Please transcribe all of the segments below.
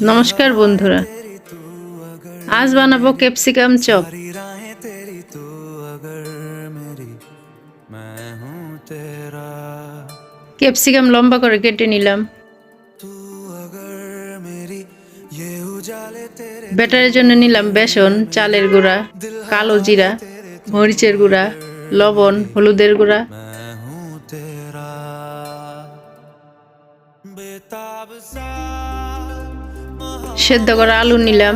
নমস্কার বন্ধুরা, আজ বানাবো ক্যাপসিকাম চপ। ক্যাপসিকাম লম্বা করে কেটে নিলাম। ব্যাটারের জন্য নিলাম বেসন, চালের গুঁড়া, কালো জিরা, মরিচের গুঁড়া, লবণ, হলুদের গুঁড়া। সেদ্ধ করা আলু নিলাম,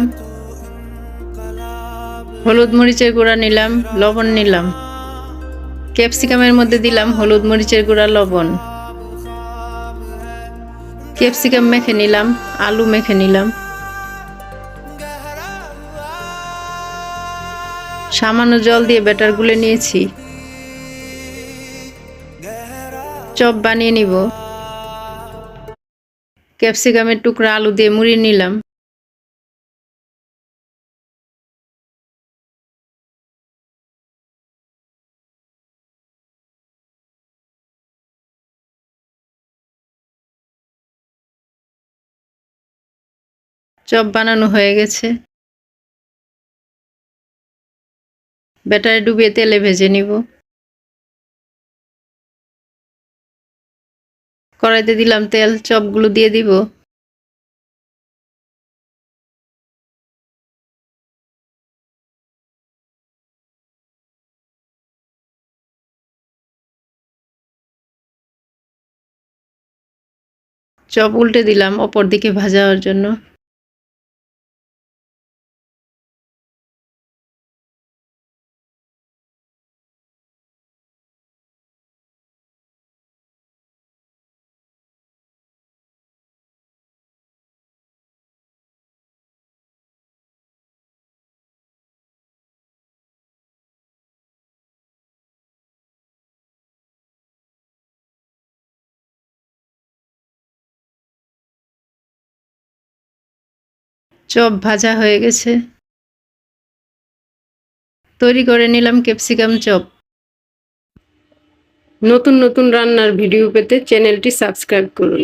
হলুদ মরিচের গুঁড়া নিলাম, লবণ নিলাম। ক্যাপসিকামের মধ্যে দিলাম হলুদ মরিচের গুঁড়া, লবণ। ক্যাপসিকাম মেখে নিলাম, আলু মেখে নিলাম। সামান্য জল দিয়ে ব্যাটার গুলে নিয়েছি। চপ বানিয়ে নিব। ক্যাপসিকামের টুকরা আলু দিয়ে মুড়িয়ে নিলাম। চপ বানানো হয়ে গেছে। ব্যাটারে ডুবিয়ে তেলে ভেজে নিব। কড়াইতে দিলাম তেল, চপগুলো দিয়ে দিব। চপ উল্টে দিলাম অপর দিকে ভাজা হওয়ার জন্য। চপ ভাজা হয়ে গেছে। তৈরি করে নিলাম ক্যাপসিকাম চপ। নতুন নতুন রান্নার ভিডিও পেতে চ্যানেলটি সাবস্ক্রাইব করুন।